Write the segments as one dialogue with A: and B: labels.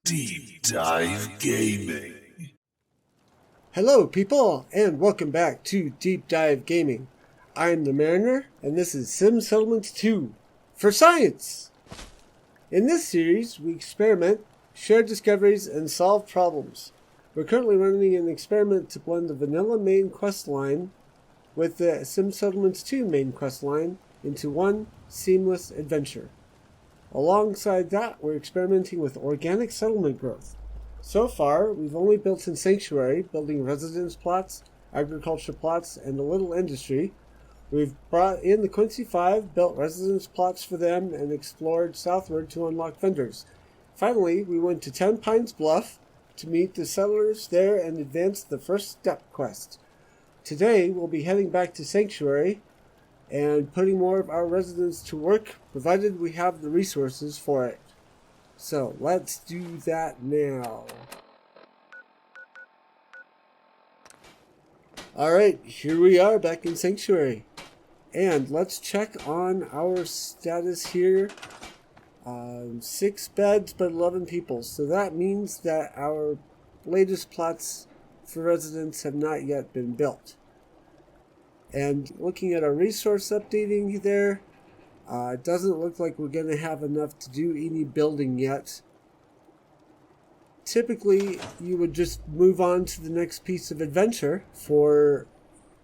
A: Deep Dive Gaming.
B: Hello people, and welcome back to Deep Dive Gaming. I'm the Mariner, and this is Sim Settlements 2 for Science! In this series, we experiment, share discoveries, and solve problems. We're currently running an experiment to blend the vanilla main questline with the Sim Settlements 2 main questline into one seamless adventure. Alongside that, we're experimenting with organic settlement growth. So far, we've only built in Sanctuary, building residence plots, agriculture plots, and a little industry. We've brought in the Quincy 5, built residence plots for them, and explored southward to unlock vendors. Finally, we went to Tenpines Bluff to meet the settlers there and advance the first step quest. Today, we'll be heading back to Sanctuary and putting more of our residents to work, provided we have the resources for it. So, let's do that now. Alright, here we are back in Sanctuary. And let's check on our status here. 6 beds, but 11 people. So that means that our latest plots for residents have not yet been built. And looking at our resource updating there, it doesn't look like we're going to have enough to do any building yet. Typically, you would just move on to the next piece of adventure for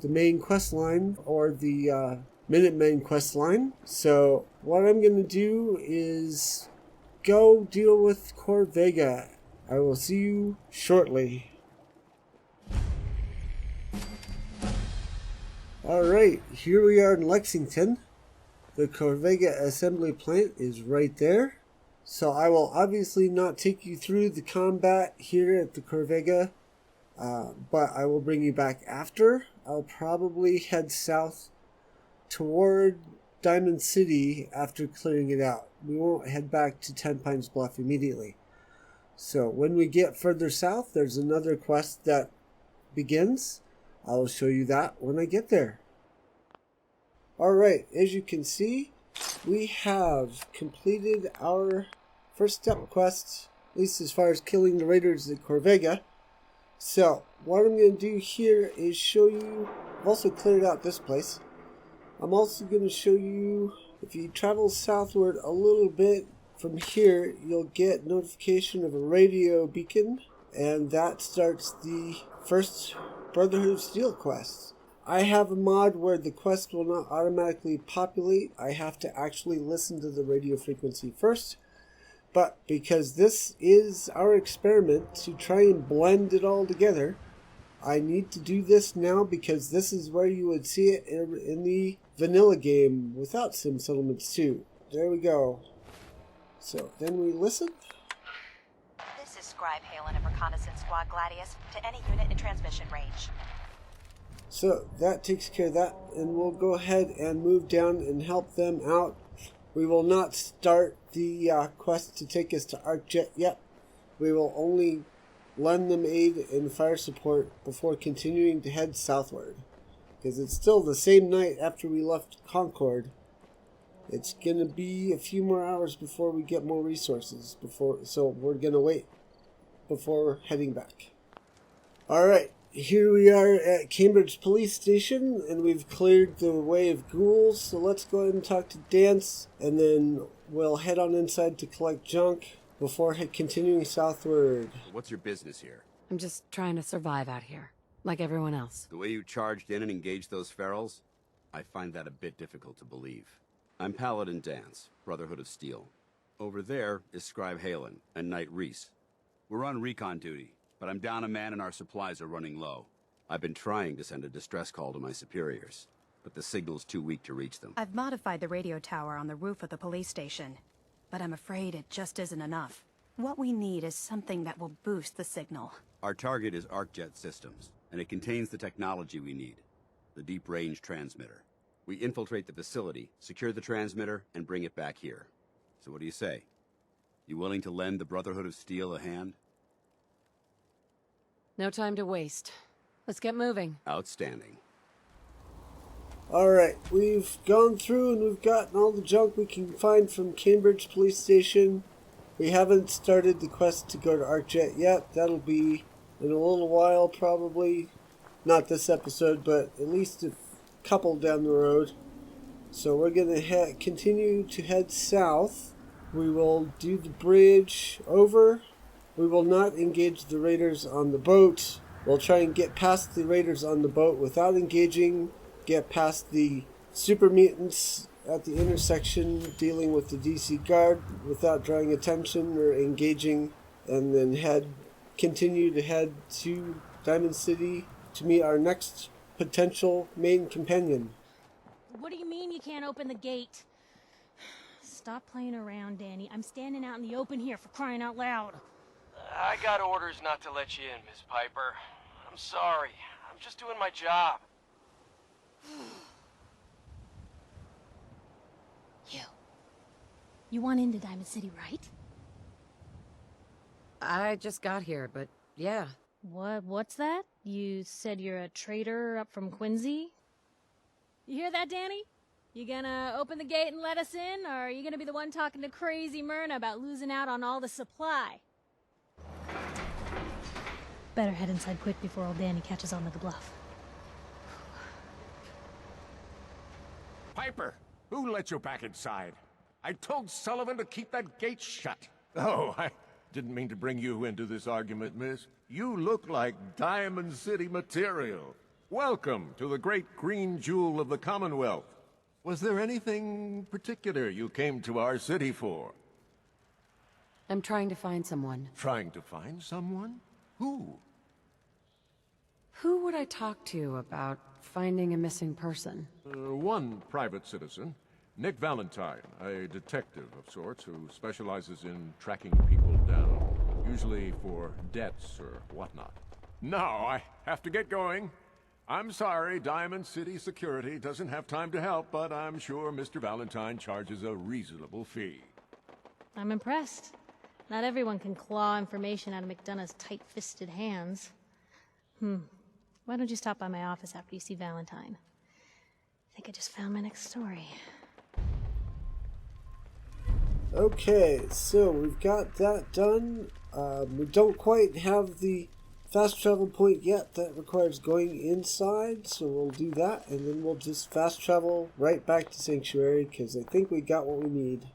B: the main quest line or the Minute main quest line. So what I'm going to do is go deal with Corvega. I will see you shortly. Alright, here we are in Lexington. The Corvega assembly plant is right there. So I will obviously not take you through the combat here at the Corvega, but I will bring you back after. I'll probably head south toward Diamond City after clearing it out. We won't head back to Tenpines Bluff immediately. So when we get further south, there's another quest that begins. I'll show you that when I get there. Alright, as you can see, we have completed our first step quest, at least as far as killing the raiders at Corvega. So, what I'm going to do here is show you, I've also cleared out this place. I'm also going to show you, if you travel southward a little bit from here, you'll get notification of a radio beacon, and that starts the first Brotherhood of Steel quest. I have a mod where the quest will not automatically populate. I have to actually listen to the radio frequency first. But because this is our experiment to try and blend it all together, I need to do this now because this is where you would see it in the vanilla game without Sim Settlements 2. There we go. So then we listen.
C: This is Scribe Halen of Reconnaissance Squad Gladius to any unit in transmission range.
B: So that takes care of that, and we'll go ahead and move down and help them out. We will not start the quest to take us to ARCJET yet. We will only lend them aid and fire support before continuing to head southward. Because it's still the same night after we left Concord. It's going to be a few more hours before we get more resources, so we're going to wait before heading back. Alright, here we are at Cambridge Police Station, and we've cleared the way of ghouls, so let's go ahead and talk to Dance, and then we'll head on inside to collect junk before continuing southward.
D: What's your business here?
E: I'm just trying to survive out here, like everyone else.
D: The way you charged in and engaged those ferals? I find that a bit difficult to believe. I'm Paladin Dance, Brotherhood of Steel. Over there is Scribe Halen and Knight Reese. We're on recon duty, but I'm down a man and our supplies are running low. I've been trying to send a distress call to my superiors, but the signal's too weak to reach them.
C: I've modified the radio tower on the roof of the police station, but I'm afraid it just isn't enough. What we need is something that will boost the signal.
D: Our target is ARCJET Systems, and it contains the technology we need, the deep-range transmitter. We infiltrate the facility, secure the transmitter, and bring it back here. So what do you say? You willing to lend the Brotherhood of Steel a hand?
E: No time to waste. Let's get moving.
D: Outstanding.
B: Alright, we've gone through and we've gotten all the junk we can find from Cambridge Police Station. We haven't started the quest to go to Arcjet yet. That'll be in a little while, probably. Not this episode, but at least a couple down the road. So we're going to continue to head south. We will do the bridge over. We will not engage the raiders on the boat. We'll try and get past the raiders on the boat without engaging. Get past the super mutants at the intersection dealing with the DC guard without drawing attention or engaging. And then continue to head to Diamond City to meet our next potential main companion.
F: What do you mean you can't open the gate? Stop playing around, Danny. I'm standing out in the open here, for crying out loud.
G: I got orders not to let you in, Miss Piper. I'm sorry. I'm just doing my job.
F: You want into Diamond City, right?
E: I just got here, but yeah.
F: What's that? You said you're a traitor up from Quincy? You hear that, Danny? You gonna open the gate and let us in, or are you gonna be the one talking to crazy Myrna about losing out on all the supply? Better head inside quick before old Danny catches on to the bluff.
H: Piper, who let you back inside? I told Sullivan to keep that gate shut. Oh, I didn't mean to bring you into this argument, miss. You look like Diamond City material. Welcome to the great green jewel of the Commonwealth. Was there anything particular you came to our city for?
E: I'm trying to find someone.
H: Trying to find someone? Who?
E: Who would I talk to about finding a missing person?
H: One private citizen. Nick Valentine, a detective of sorts who specializes in tracking people down, usually for debts or whatnot. Now I have to get going. I'm sorry, Diamond City Security doesn't have time to help, but I'm sure Mr. Valentine charges a reasonable fee.
F: I'm impressed. Not everyone can claw information out of McDonough's tight-fisted hands. Why don't you stop by my office after you see Valentine? I think I just found my next story.
B: Okay, so we've got that done. We don't quite have the fast travel point yet. That requires going inside, so we'll do that, and then we'll just fast travel right back to Sanctuary, because I think we got what we need.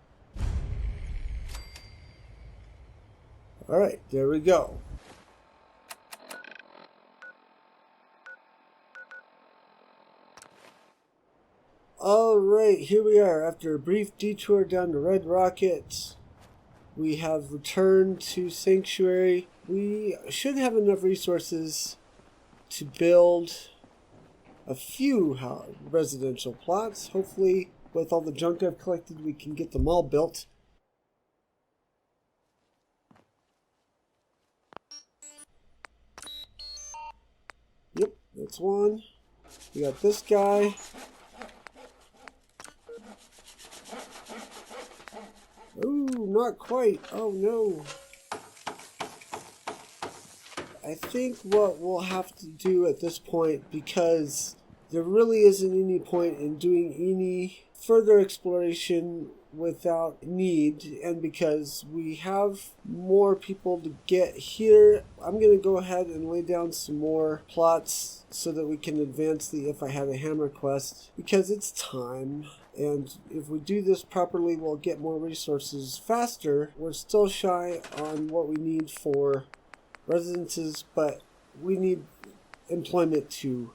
B: Alright, there we go. Alright, here we are. After a brief detour down to Red Rocket, we have returned to Sanctuary. We should have enough resources to build a few residential plots. Hopefully, with all the junk I've collected, we can get them all built. Yep, that's one. We got this guy. Ooh, not quite. Oh no. I think what we'll have to do at this point, because there really isn't any point in doing any further exploration without need, and because we have more people to get here, I'm going to go ahead and lay down some more plots so that we can advance the If I Had a Hammer quest, because it's time. And if we do this properly, we'll get more resources faster. We're still shy on what we need for residences, but we need employment too.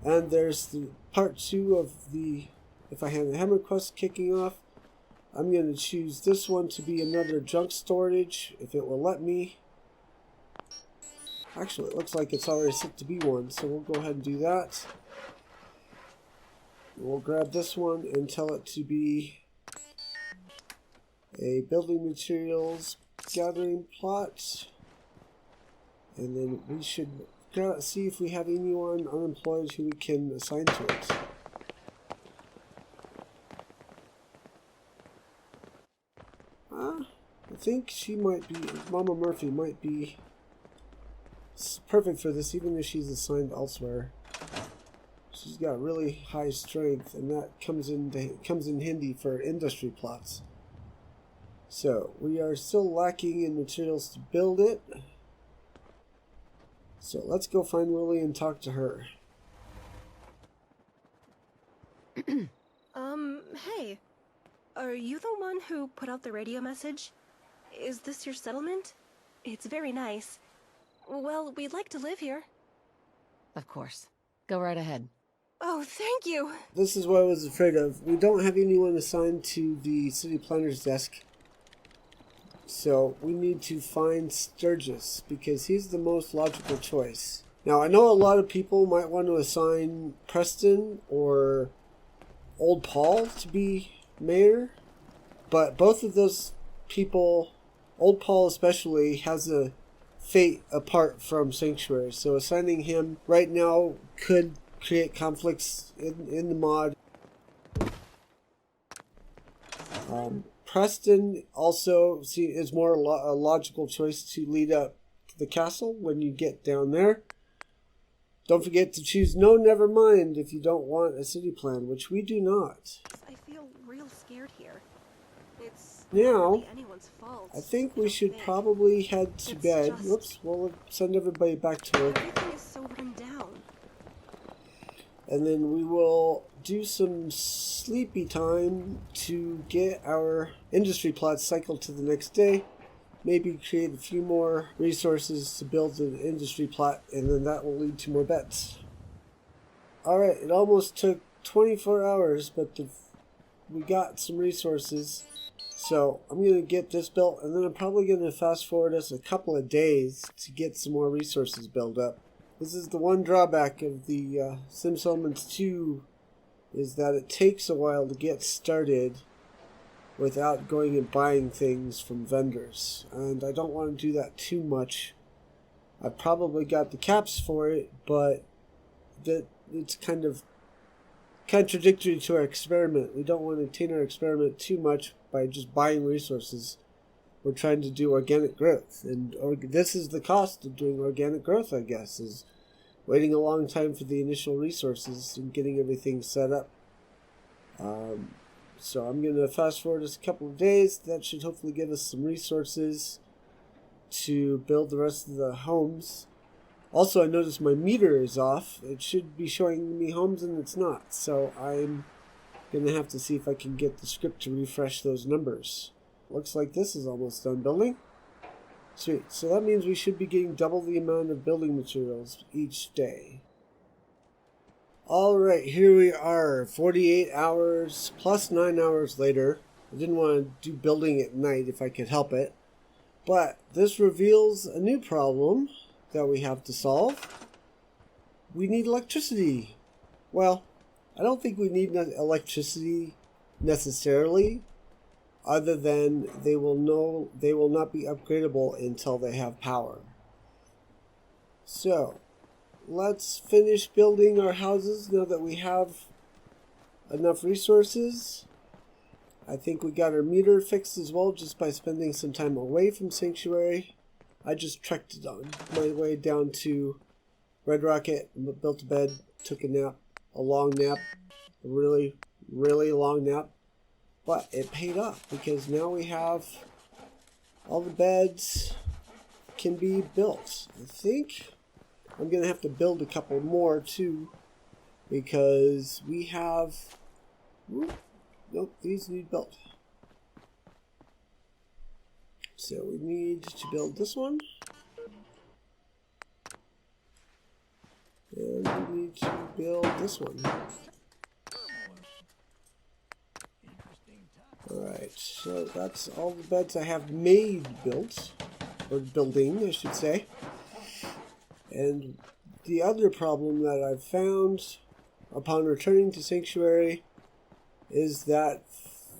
B: And there's the part 2 of the If I Had a Hammer quest kicking off. I'm going to choose this one to be another junk storage, if it will let me. Actually, it looks like it's already set to be one, so we'll go ahead and do that. We'll grab this one and tell it to be a building materials gathering plot. And then we should see if we have anyone unemployed who we can assign to it. think she might be, Mama Murphy might be perfect for this, even if she's assigned elsewhere. She's got really high strength, and that comes in handy for industry plots. So we are still lacking in materials to build it. So let's go find Lily and talk to her.
I: Hey. Are you the one who put out the radio message? Is this your settlement? It's very nice. Well, we'd like to live here.
E: Of course. Go right ahead.
I: Oh, thank you.
B: This is what I was afraid of. We don't have anyone assigned to the city planner's desk. So we need to find Sturgis, because he's the most logical choice. Now, I know a lot of people might want to assign Preston or Old Paul to be mayor, but both of those people, Old Paul especially, has a fate apart from Sanctuary. So assigning him right now could create conflicts in the mod. Preston also is more a logical choice to lead up to the castle when you get down there. Don't forget to choose no, never mind if you don't want a city plan, which we do not.
I: I feel real scared here. It's
B: Now,
I: not anyone's fault.
B: I think we should probably head to bed. Whoops, we'll send everybody back to work.
I: Everything is so run down.
B: And then we will do some sleepy time to get our industry plots cycled to the next day. Maybe create a few more resources to build an industry plot, and then that will lead to more bets. Alright, it almost took 24 hours, but we got some resources. So I'm going to get this built, and then I'm probably going to fast forward us a couple of days to get some more resources built up. This is the one drawback of the Sim Settlements 2, is that it takes a while to get started without going and buying things from vendors. And I don't want to do that too much. I probably got the caps for it, but it's kind of contradictory to our experiment. We don't want to taint our experiment too much by just buying resources. We're trying to do organic growth, and this is the cost of doing organic growth, I guess, is waiting a long time for the initial resources and getting everything set up. So I'm going to fast forward just a couple of days. That should hopefully give us some resources to build the rest of the homes. Also, I noticed my meter is off. It should be showing me homes, and it's not. So I'm going to have to see if I can get the script to refresh those numbers. Looks like this is almost done building. Sweet. So that means we should be getting double the amount of building materials each day. Alright, here we are. 48 hours plus 9 hours later. I didn't want to do building at night if I could help it. But this reveals a new problem that we have to solve. We need electricity. Well, I don't think we need electricity necessarily, other than they will not be upgradable until they have power. So let's finish building our houses now that we have enough resources. I think we got our meter fixed as well just by spending some time away from Sanctuary. I just trekked on my way down to Red Rocket, built a bed, took a nap, a long nap, a really, really long nap. But it paid off because now we have all the beds can be built. I think I'm going to have to build a couple more too, because we have, nope, these need built. So we need to build this one. And we need to build this one. Alright, so that's all the beds I have made built, or building, I should say. And the other problem that I've found upon returning to Sanctuary is that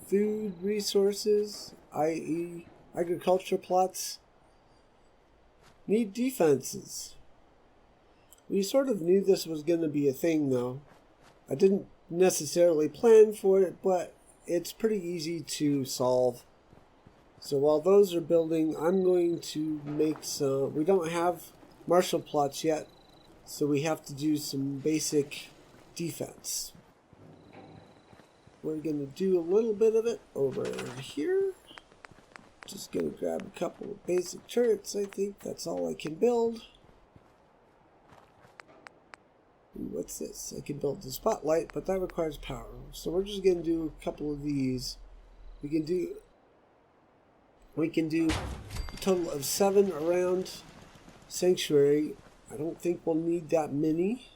B: food resources, i.e. agriculture plots, need defenses. We sort of knew this was going to be a thing, though. I didn't necessarily plan for it, but it's pretty easy to solve. So while those are building, I'm going to make some... We don't have marshal plots yet, so we have to do some basic defense. We're going to do a little bit of it over here. Just going to grab a couple of basic turrets, I think. That's all I can build. Ooh, what's this? I can build the spotlight, but that requires power. So we're just going to do a couple of these. We can do a total of 7 around Sanctuary. I don't think we'll need that many,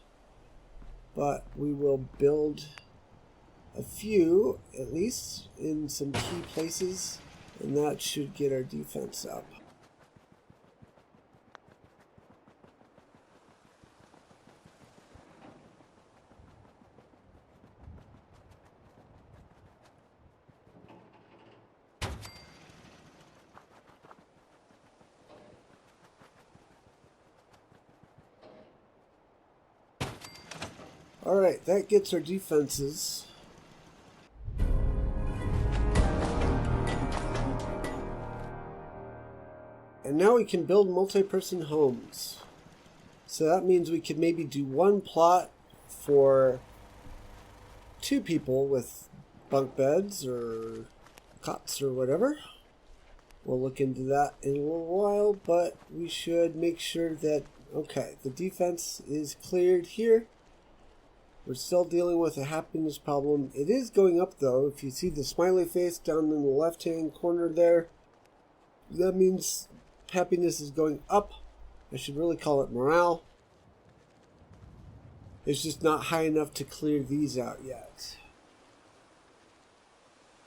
B: but we will build a few, at least, in some key places, and that should get our defense up. Alright, that gets our defenses. And now we can build multi-person homes. So that means we could maybe do one plot for 2 people with bunk beds or cots or whatever. We'll look into that in a little while, but we should make sure that, okay, the defense is cleared here. We're still dealing with a happiness problem. It is going up though. If you see the smiley face down in the left-hand corner there, that means happiness is going up. I should really call it morale. It's just not high enough to clear these out yet.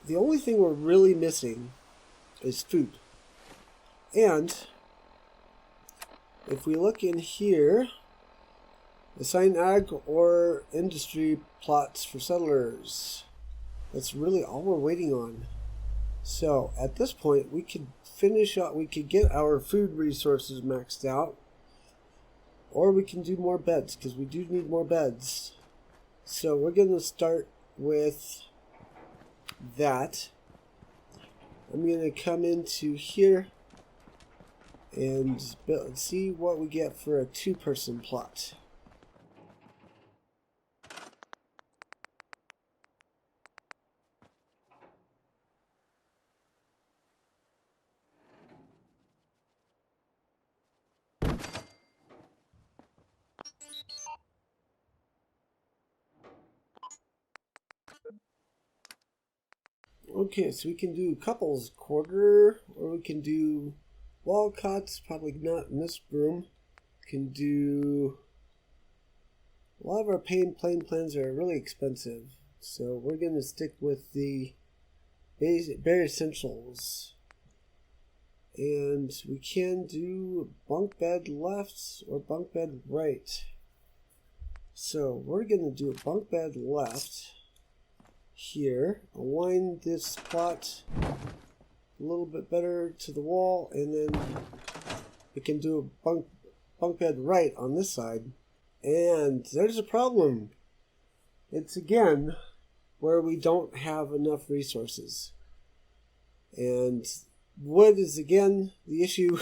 B: The only thing we're really missing is food. And if we look in here, assign ag or industry plots for settlers. That's really all we're waiting on. So at this point, we could finish up. We could get our food resources maxed out, or we can do more beds because we do need more beds. So we're going to start with that. I'm going to come into here and see what we get for a 2-person plot. Okay, so we can do couples quarter, or we can do wall cots, probably not in this room. Can do... A lot of our plain plans are really expensive, so we're going to stick with the bare essentials. And we can do bunk bed left or bunk bed right. So we're going to do a bunk bed left here. Align this plot a little bit better to the wall, and then we can do a bunk bed right on this side. And there's a problem. It's again where we don't have enough resources. And wood is again the issue.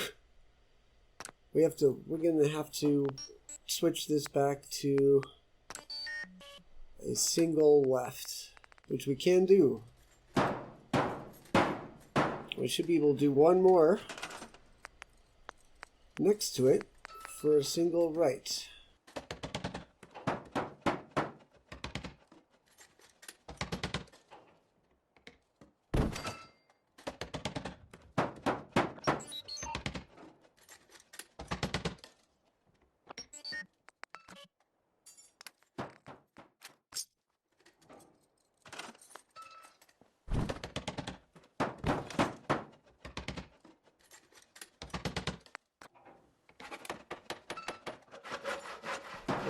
B: We're going to have to switch this back to a single left, which we can do. We should be able to do one more next to it for a single right.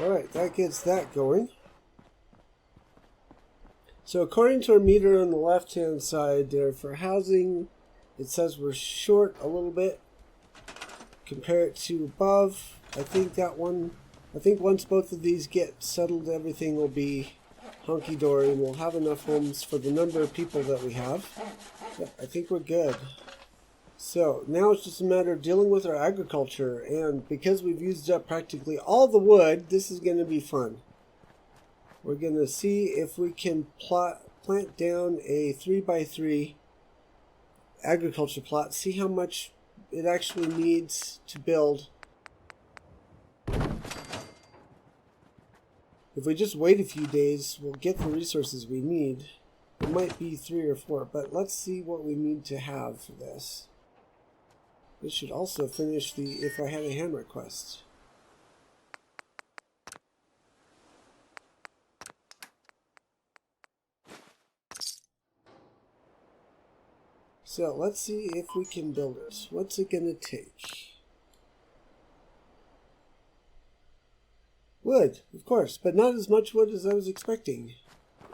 B: Alright, that gets that going. So according to our meter on the left hand side there for housing, it says we're short a little bit. Compare it to above. I think once both of these get settled, everything will be hunky-dory and we'll have enough homes for the number of people that we have. Yeah, I think we're good. So now it's just a matter of dealing with our agriculture, and because we've used up practically all the wood, this is going to be fun. We're going to see if we can plant down a 3x3 agriculture plot, see how much it actually needs to build. If we just wait a few days, we'll get the resources we need. It might be 3 or 4, but let's see what we need to have for this. This should also finish the If I Had a Hammer quest. So let's see if we can build it. What's it gonna take? Wood, of course, but not as much wood as I was expecting.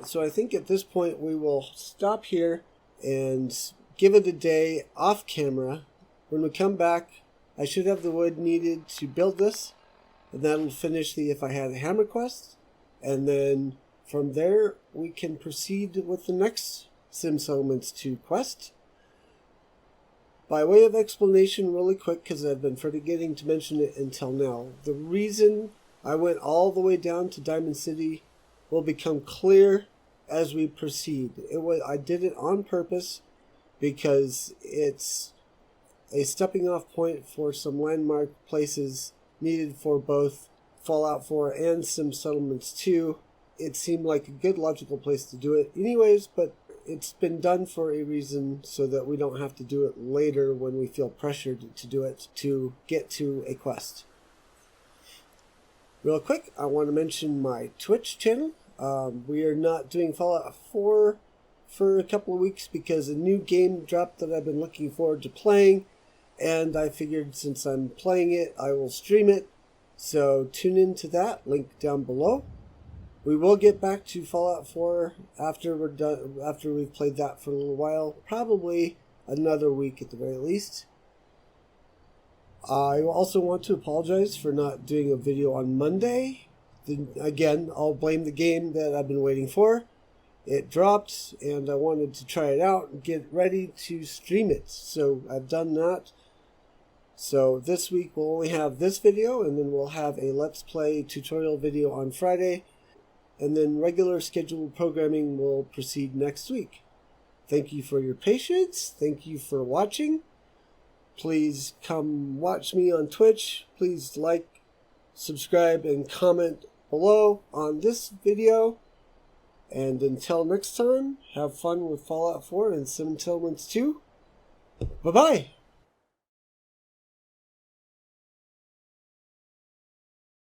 B: So I think at this point we will stop here and give it a day off camera. When we come back, I should have the wood needed to build this, and that'll finish the If I Had a Hammer quest. And then from there, we can proceed with the next Sim Settlements 2 quest. By way of explanation, really quick, because I've been forgetting to mention it until now, the reason I went all the way down to Diamond City will become clear as we proceed. I did it on purpose because it's a stepping off point for some landmark places needed for both Fallout 4 and Sim Settlements 2. It seemed like a good logical place to do it anyways, but it's been done for a reason so that we don't have to do it later when we feel pressured to do it to get to a quest. Real quick, I want to mention my Twitch channel. We are not doing Fallout 4 for a couple of weeks because a new game dropped that I've been looking forward to playing, and I figured since I'm playing it, I will stream it. So tune into that, link down below. We will get back to Fallout 4 after we're done, after we've played that for a little while, probably another week at the very least. I also want to apologize for not doing a video on Monday. Again, I'll blame the game that I've been waiting for. It dropped, and I wanted to try it out and get ready to stream it. So I've done that. So this week we'll only have this video, and then we'll have a Let's Play tutorial video on Friday. And then regular scheduled programming will proceed next week. Thank you for your patience. Thank you for watching. Please come watch me on Twitch. Please like, subscribe, and comment below on this video. And until next time, have fun with Fallout 4 and Sim Settlements 2. Bye-bye!